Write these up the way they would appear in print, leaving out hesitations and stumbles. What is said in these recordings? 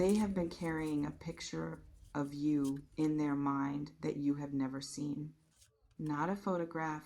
They have been carrying a picture of you in their mind that you have never seen. Not a photograph,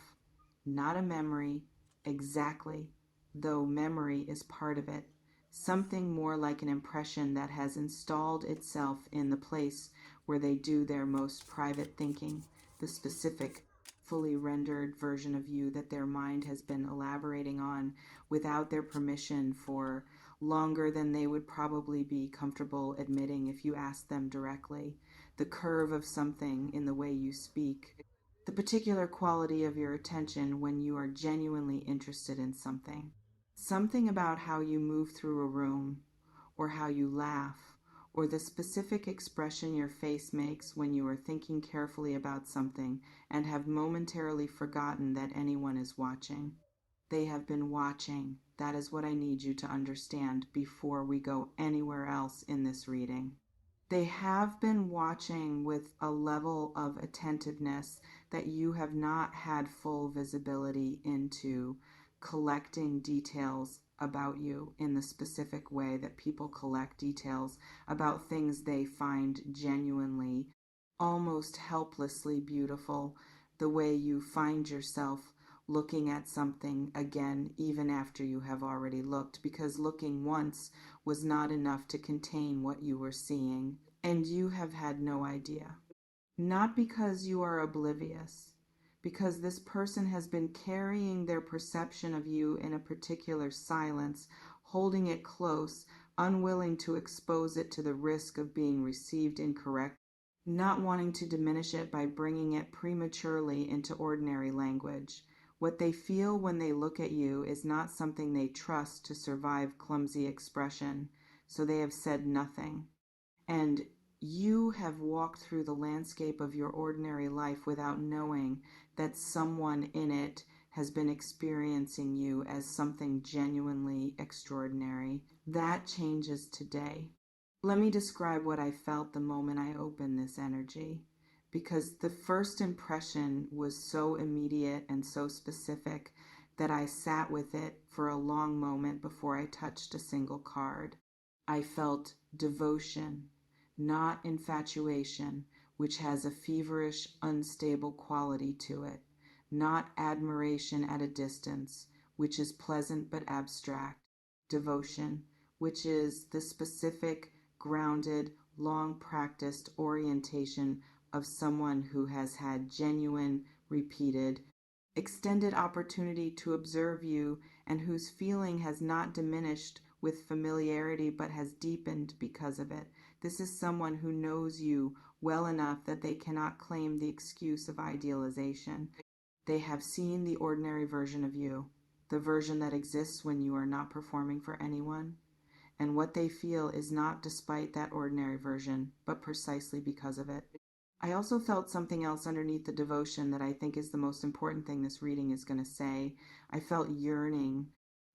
not a memory, exactly, though memory is part of it. Something more like an impression that has installed itself in the place where they do their most private thinking, the specific, fully rendered version of you that their mind has been elaborating on without their permission for longer than they would probably be comfortable admitting if you asked them directly. The curve of something in the way you speak, the particular quality of your attention when you are genuinely interested in something. Something about how you move through a room, or how you laugh, or the specific expression your face makes when you are thinking carefully about something and have momentarily forgotten that anyone is watching. They have been watching. That is what I need you to understand before we go anywhere else in this reading. They have been watching with a level of attentiveness that you have not had full visibility into, collecting details about you in the specific way that people collect details about things they find genuinely, almost helplessly beautiful, the way you find yourself looking at something again even after you have already looked, because looking once was not enough to contain what you were seeing, and you have had no idea. Not because you are oblivious, because this person has been carrying their perception of you in a particular silence, holding it close, unwilling to expose it to the risk of being received incorrectly, not wanting to diminish it by bringing it prematurely into ordinary language. What they feel when they look at you is not something they trust to survive clumsy expression, so they have said nothing. And you have walked through the landscape of your ordinary life without knowing that someone in it has been experiencing you as something genuinely extraordinary. That changes today. Let me describe what I felt the moment I opened this energy, because the first impression was so immediate and so specific that I sat with it for a long moment before I touched a single card. I felt devotion, not infatuation, which has a feverish, unstable quality to it, not admiration at a distance, which is pleasant but abstract. Devotion, which is the specific, grounded, long-practiced orientation of someone who has had genuine, repeated, extended opportunity to observe you and whose feeling has not diminished with familiarity but has deepened because of it. This is someone who knows you well enough that they cannot claim the excuse of idealization. They have seen the ordinary version of you, the version that exists when you are not performing for anyone. And what they feel is not despite that ordinary version, but precisely because of it. I also felt something else underneath the devotion that I think is the most important thing this reading is going to say. I felt yearning,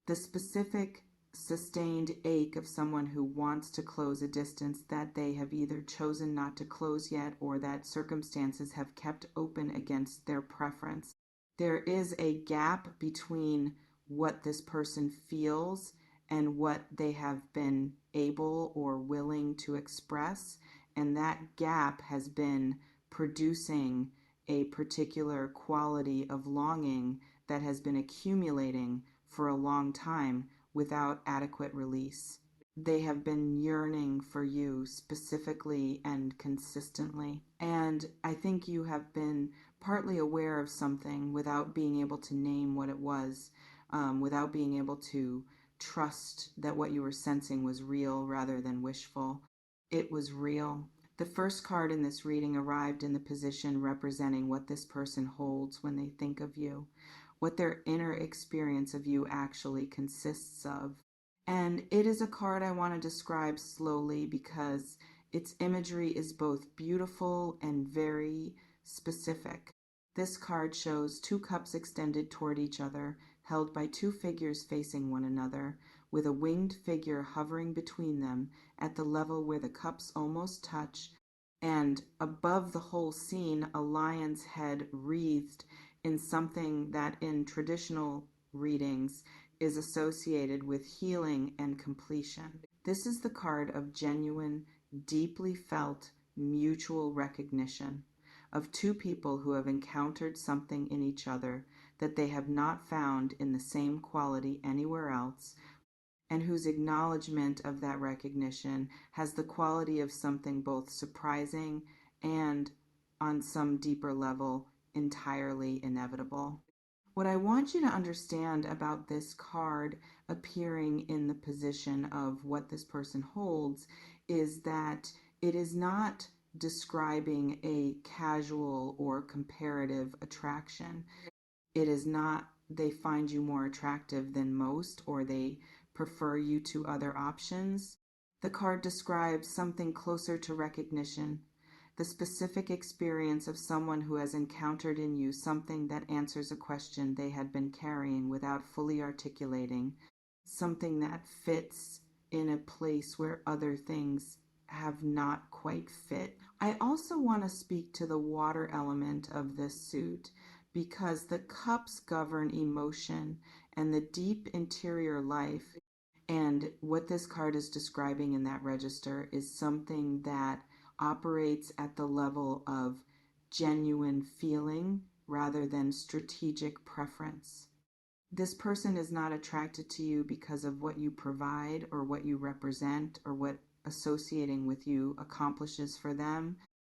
the specific, sustained ache of someone who wants to close a distance that they have either chosen not to close yet or that circumstances have kept open against their preference. There is a gap between what this person feels and what they have been able or willing to express, and that gap has been producing a particular quality of longing that has been accumulating for a long time without adequate release. They have been yearning for you specifically and consistently, and I think you have been partly aware of something without being able to name what it was, without being able to trust that what you were sensing was real rather than wishful. It was real. The first card in this reading arrived in the position representing what this person holds when they think of you, what their inner experience of you actually consists of. And it is a card I want to describe slowly because its imagery is both beautiful and very specific. This card shows two cups extended toward each other, held by two figures facing one another, with a winged figure hovering between them at the level where the cups almost touch, and above the whole scene a lion's head wreathed in something that in traditional readings is associated with healing and completion. This is the card of genuine, deeply felt mutual recognition of two people who have encountered something in each other that they have not found in the same quality anywhere else, and whose acknowledgement of that recognition has the quality of something both surprising and, on some deeper level, entirely inevitable. What I want you to understand about this card appearing in the position of what this person holds is that it is not describing a casual or comparative attraction. It is not they find you more attractive than most or they prefer you to other options. The card describes something closer to recognition, the specific experience of someone who has encountered in you something that answers a question they had been carrying without fully articulating, something that fits in a place where other things have not quite fit. I also want to speak to the water element of this suit because the cups govern emotion and the deep interior life. And what this card is describing in that register is something that operates at the level of genuine feeling rather than strategic preference. This person is not attracted to you because of what you provide or what you represent or what associating with you accomplishes for them.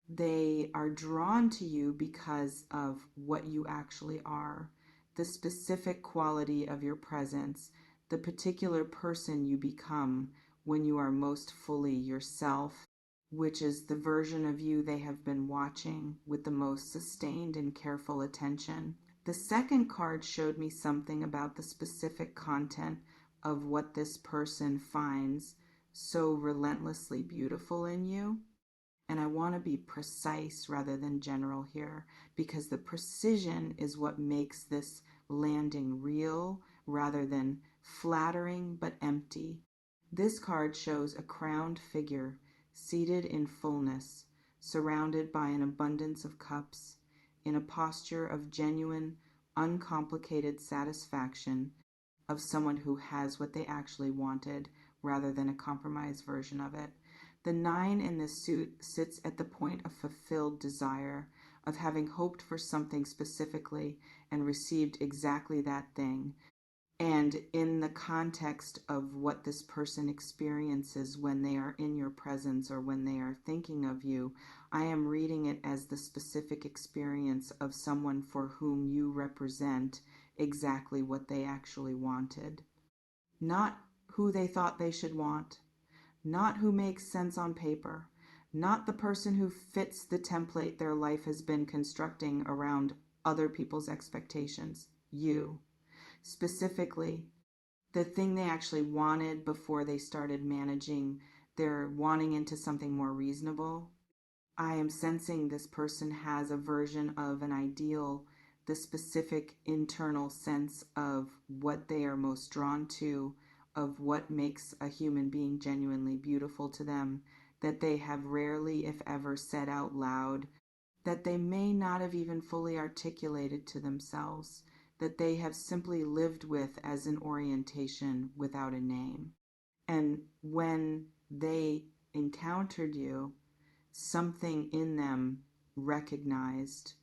They are drawn to you because of what you actually are, the specific quality of your presence, the particular person you become when you are most fully yourself, which is the version of you they have been watching with the most sustained and careful attention. The second card showed me something about the specific content of what this person finds so relentlessly beautiful in you. And I want to be precise rather than general here because the precision is what makes this landing real rather than flattering but empty. This card shows a crowned figure seated in fullness, surrounded by an abundance of cups, in a posture of genuine, uncomplicated satisfaction of someone who has what they actually wanted rather than a compromised version of it. The 9 in this suit sits at the point of fulfilled desire, of having hoped for something specifically and received exactly that thing. And in the context of what this person experiences when they are in your presence or when they are thinking of you, I am reading it as the specific experience of someone for whom you represent exactly what they actually wanted. Not who they thought they should want, not who makes sense on paper, not the person who fits the template their life has been constructing around other people's expectations. You. Specifically, the thing they actually wanted before they started managing their wanting into something more reasonable. I am sensing this person has a version of an ideal, the specific internal sense of what they are most drawn to, of what makes a human being genuinely beautiful to them, that they have rarely, if ever, said out loud, that they may not have even fully articulated to themselves, that they have simply lived with as an orientation without a name. And when they encountered you, something in them recognized,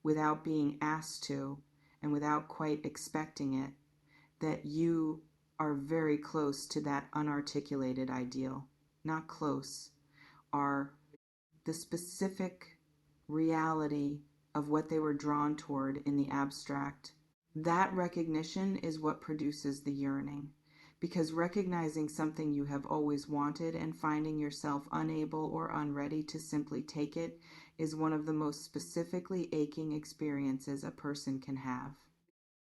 without being asked to and without quite expecting it, that you are very close to that unarticulated ideal. Not close, are the specific reality of what they were drawn toward in the abstract. That recognition is what produces the yearning. Because recognizing something you have always wanted and finding yourself unable or unready to simply take it is one of the most specifically aching experiences a person can have.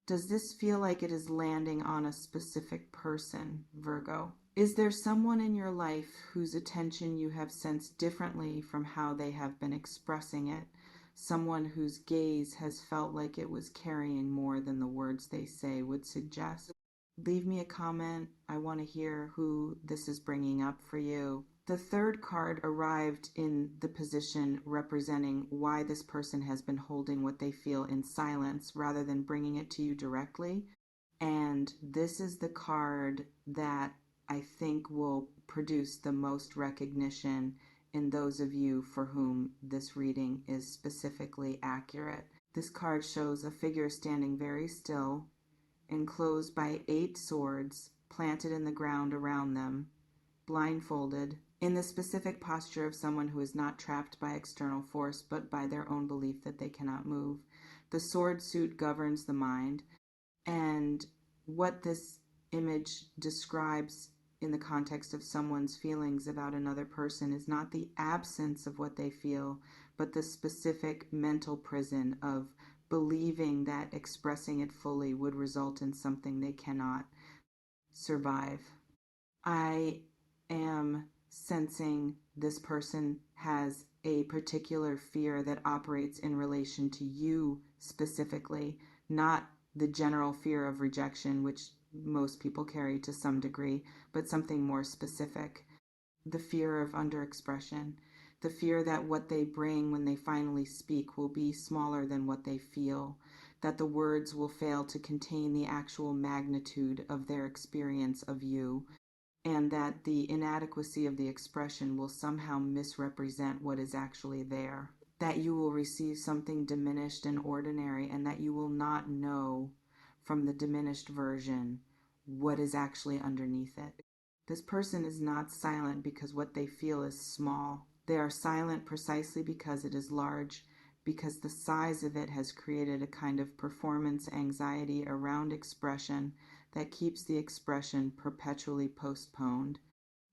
Does this feel like it is landing on a specific person, Virgo? Is there someone in your life whose attention you have sensed differently from how they have been expressing it? Someone whose gaze has felt like it was carrying more than the words they say would suggest? Leave me a comment. I want to hear who this is bringing up for you. The third card arrived in the position representing why this person has been holding what they feel in silence rather than bringing it to you directly. And this is the card that I think will produce the most recognition in those of you for whom this reading is specifically accurate. This card shows a figure standing very still, enclosed by 8 swords planted in the ground around them, blindfolded, in the specific posture of someone who is not trapped by external force but by their own belief that they cannot move. The sword suit governs the mind, and what this image describes in the context of someone's feelings about another person is not the absence of what they feel, but the specific mental prison of believing that expressing it fully would result in something they cannot survive. I am sensing this person has a particular fear that operates in relation to you specifically, not the general fear of rejection, which most people carry to some degree, but something more specific. The fear of underexpression, the fear that what they bring when they finally speak will be smaller than what they feel, that the words will fail to contain the actual magnitude of their experience of you, and that the inadequacy of the expression will somehow misrepresent what is actually there. That you will receive something diminished and ordinary, and that you will not know from the diminished version what is actually underneath it. This person is not silent because what they feel is small. They are silent precisely because it is large, because the size of it has created a kind of performance anxiety around expression that keeps the expression perpetually postponed.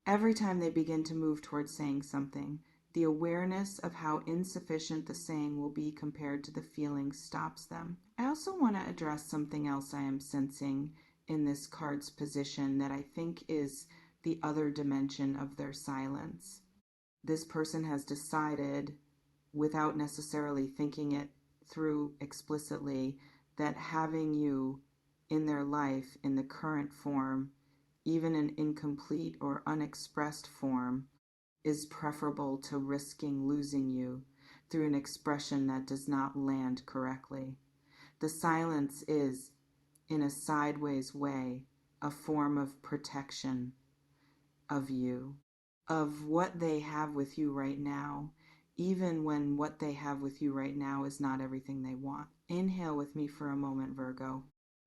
Every time they begin to move towards saying something, the awareness of how insufficient the saying will be compared to the feeling stops them. I also want to address something else I am sensing in this card's position that I think is the other dimension of their silence. This person has decided, without necessarily thinking it through explicitly, that having you in their life in the current form, even an incomplete or unexpressed form, is preferable to risking losing you through an expression that does not land correctly. The silence is, in a sideways way, a form of protection of you, of what they have with you right now, even when what they have with you right now is not everything they want. Inhale with me for a moment, Virgo,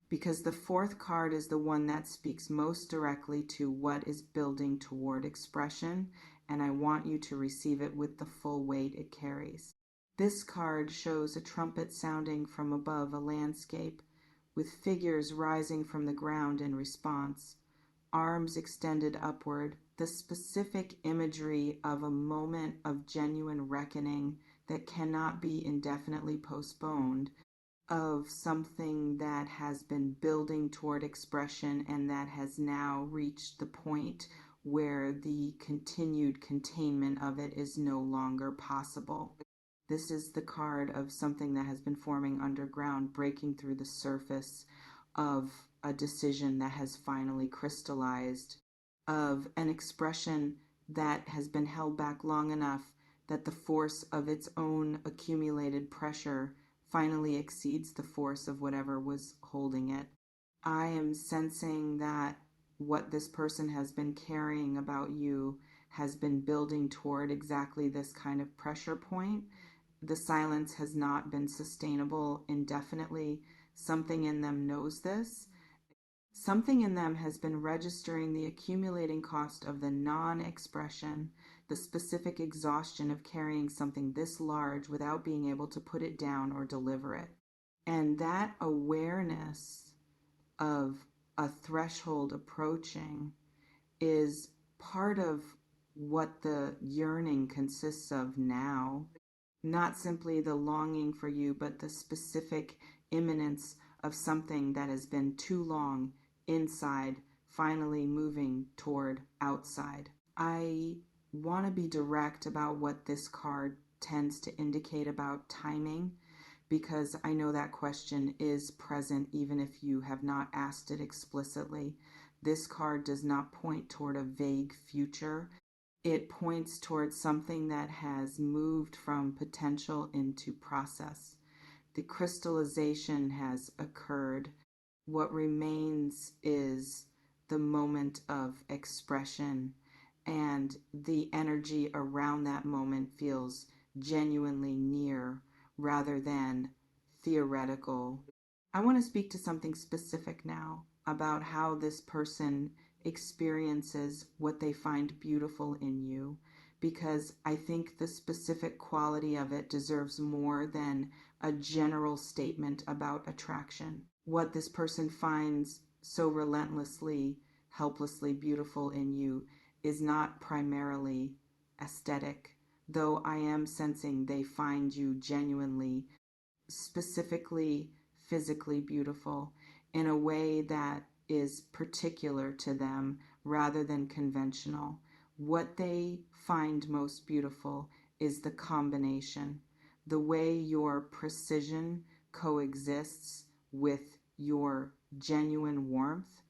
because the 4th card is the one that speaks most directly to what is building toward expression, and I want you to receive it with the full weight it carries. This card shows a trumpet sounding from above a landscape, with figures rising from the ground in response, arms extended upward, the specific imagery of a moment of genuine reckoning that cannot be indefinitely postponed, of something that has been building toward expression and that has now reached the point where the continued containment of it is no longer possible. This is the card of something that has been forming underground, breaking through the surface of a decision that has finally crystallized, of an expression that has been held back long enough that the force of its own accumulated pressure finally exceeds the force of whatever was holding it. I am sensing that what this person has been carrying about you has been building toward exactly this kind of pressure point. The silence has not been sustainable indefinitely. Something in them knows this. Something in them has been registering the accumulating cost of the non-expression, the specific exhaustion of carrying something this large without being able to put it down or deliver it. And that awareness of a threshold approaching is part of what the yearning consists of now. Not simply the longing for you, but the specific imminence of something that has been too long inside, finally moving toward outside. I want to be direct about what this card tends to indicate about timing, because I know that question is present even if you have not asked it explicitly. This card does not point toward a vague future. It points towards something that has moved from potential into process. The crystallization has occurred. What remains is the moment of expression, and the energy around that moment feels genuinely near rather than theoretical. I want to speak to something specific now about how this person experiences what they find beautiful in you, because I think the specific quality of it deserves more than a general statement about attraction. What this person finds so relentlessly, helplessly beautiful in you is not primarily aesthetic, though I am sensing they find you genuinely, specifically physically beautiful in a way that is particular to them rather than conventional. What they find most beautiful is the combination, the way your precision coexists with your genuine warmth,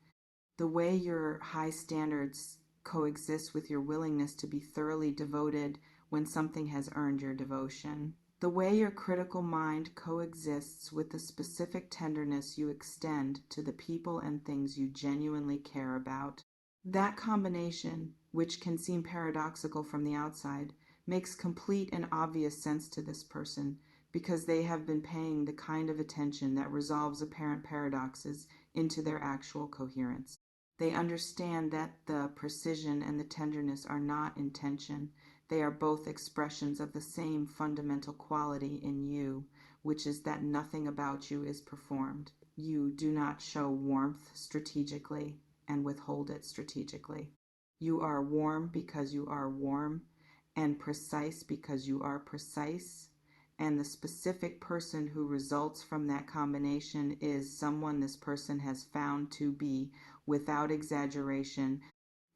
the way your high standards coexist with your willingness to be thoroughly devoted when something has earned your devotion, the way your critical mind coexists with the specific tenderness you extend to the people and things you genuinely care about. That combination, which can seem paradoxical from the outside, makes complete and obvious sense to this person because they have been paying the kind of attention that resolves apparent paradoxes into their actual coherence. They understand that the precision and the tenderness are not intention. They are both expressions of the same fundamental quality in you, which is that nothing about you is performed. You do not show warmth strategically and withhold it strategically. You are warm because you are warm, and precise because you are precise. And the specific person who results from that combination is someone this person has found to be, without exaggeration,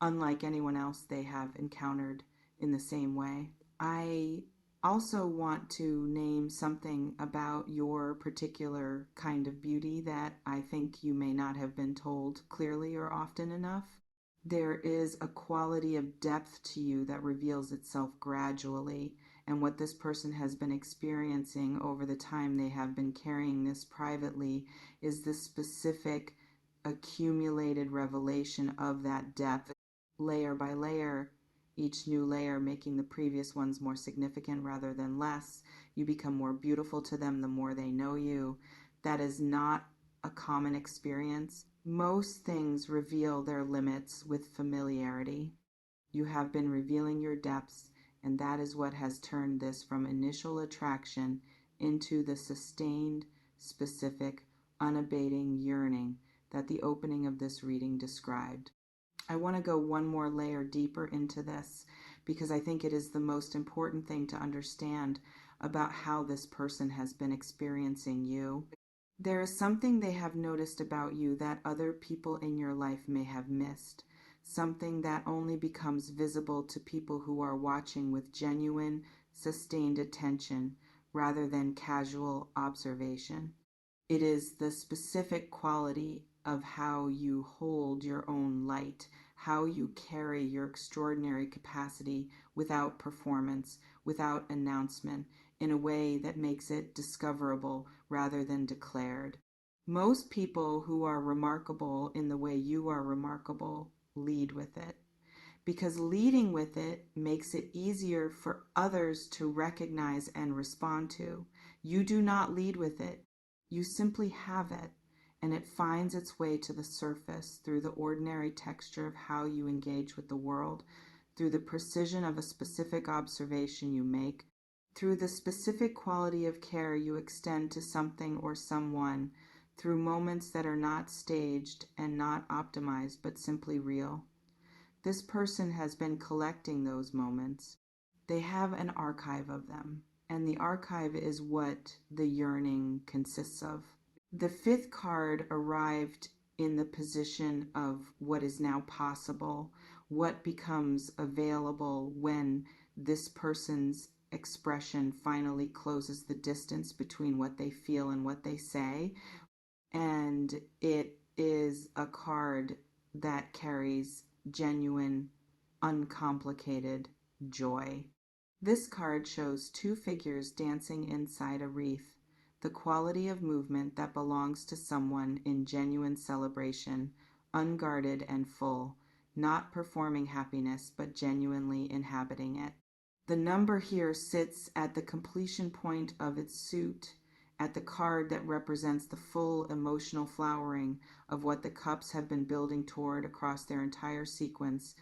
unlike anyone else they have encountered in the same way. I also want to name something about your particular kind of beauty that I think you may not have been told clearly or often enough. There is a quality of depth to you that reveals itself gradually, and what this person has been experiencing over the time they have been carrying this privately is the specific accumulated revelation of that depth, layer by layer, each new layer making the previous ones more significant rather than less. You become more beautiful to them the more they know you. That is not a common experience. Most things reveal their limits with familiarity. You have been revealing your depths, and that is what has turned this from initial attraction into the sustained, specific, unabating yearning that the opening of this reading described. I want to go one more layer deeper into this because I think it is the most important thing to understand about how this person has been experiencing you. There is something they have noticed about you that other people in your life may have missed, something that only becomes visible to people who are watching with genuine, sustained attention rather than casual observation. It is the specific quality of how you hold your own light, how you carry your extraordinary capacity without performance, without announcement, in a way that makes it discoverable rather than declared. Most people who are remarkable in the way you are remarkable lead with it, because leading with it makes it easier for others to recognize and respond to. You do not lead with it. You simply have it, and it finds its way to the surface through the ordinary texture of how you engage with the world, through the precision of a specific observation you make, through the specific quality of care you extend to something or someone, through moments that are not staged and not optimized but simply real. This person has been collecting those moments. They have an archive of them, and the archive is what the yearning consists of. The fifth card arrived in the position of what is now possible, what becomes available when this person's expression finally closes the distance between what they feel and what they say. And it is a card that carries genuine, uncomplicated joy. This card shows two figures dancing inside a wreath. the quality of movement that belongs to someone in genuine celebration, unguarded and full, not performing happiness, but genuinely inhabiting it. The number here sits at the completion point of its suit, at the card that represents the full emotional flowering of what the cups have been building toward across their entire sequence,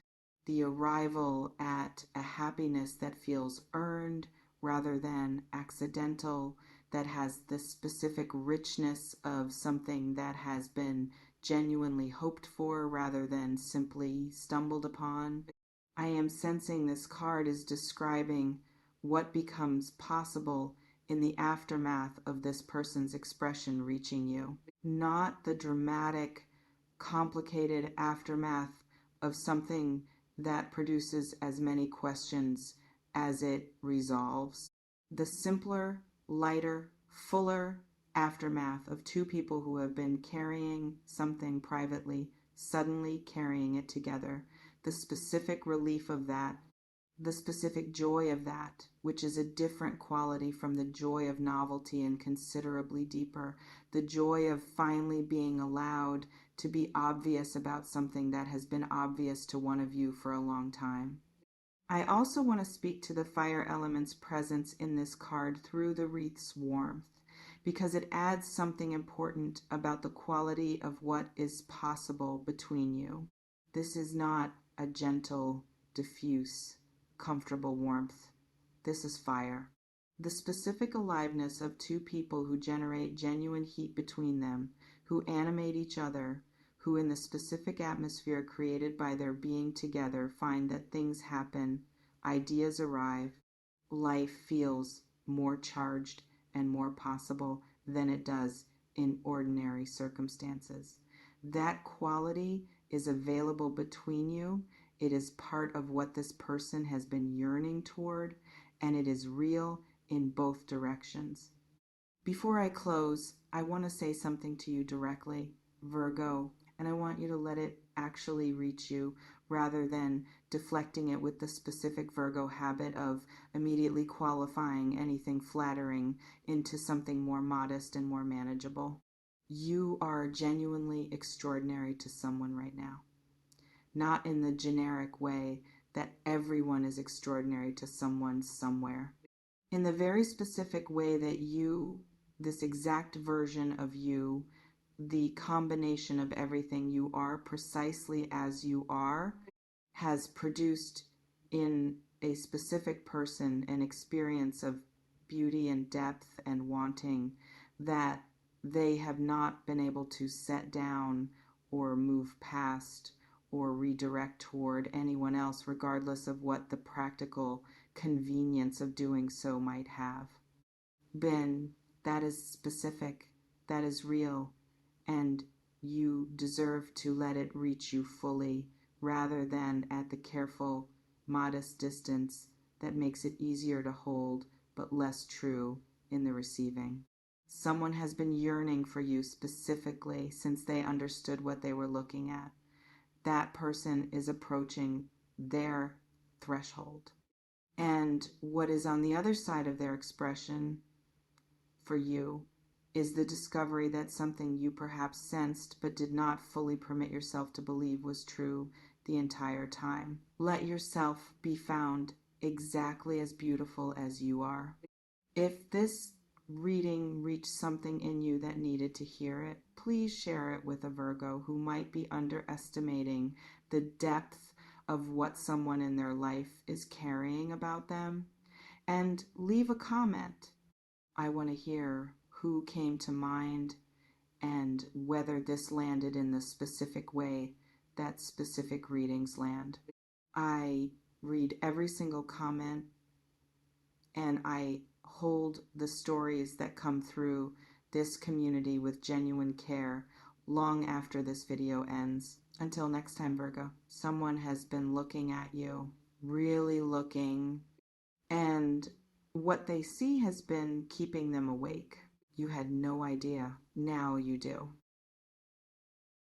the arrival at a happiness that feels earned rather than accidental, that has the specific richness of something that has been genuinely hoped for rather than simply stumbled upon. I am sensing this card is describing what becomes possible in the aftermath of this person's expression reaching you, not the dramatic, complicated aftermath of something that produces as many questions as it resolves. The simpler, lighter, fuller aftermath of two people who have been carrying something privately, suddenly carrying it together. The specific relief of that, the specific joy of that, which is a different quality from the joy of novelty and considerably deeper. The joy of finally being allowed to be obvious about something that has been obvious to one of you for a long time. I also want to speak to the fire element's presence in this card through the wreath's warmth, because it adds something important about the quality of what is possible between you. This is not a gentle, diffuse, comfortable warmth. This is fire. The specific aliveness of two people who generate genuine heat between them, who animate each other, who in the specific atmosphere created by their being together find that things happen, ideas arrive, life feels more charged and more possible than it does in ordinary circumstances. That quality is available between you. It is part of what this person has been yearning toward, and it is real in both directions. Before I close, I want to say something to you directly, Virgo, and I want you to let it actually reach you rather than deflecting it with the specific Virgo habit of immediately qualifying anything flattering into something more modest and more manageable. You are genuinely extraordinary to someone right now. Not in the generic way that everyone is extraordinary to someone somewhere. In the very specific way that you, this exact version of you, the combination of everything you are precisely as you are, has produced in a specific person an experience of beauty and depth and wanting that they have not been able to set down or move past or redirect toward anyone else, regardless of what the practical convenience of doing so might have been. That is specific, that is real, and you deserve to let it reach you fully rather than at the careful, modest distance that makes it easier to hold but less true in the receiving. Someone has been yearning for you specifically since they understood what they were looking at. That person is approaching their threshold. And what is on the other side of their expression for you is the discovery that something you perhaps sensed but did not fully permit yourself to believe was true the entire time. Let yourself be found exactly as beautiful as you are. If this reading reached something in you that needed to hear it, please share it with a Virgo who might be underestimating the depth of what someone in their life is carrying about them. And leave a comment. I want to hear who came to mind and whether this landed in the specific way that specific readings land. I read every single comment and I hold the stories that come through this community with genuine care long after this video ends. Until next time, Virgo, someone has been looking at you, really looking, and what they see has been keeping them awake. You had no idea. Now you do.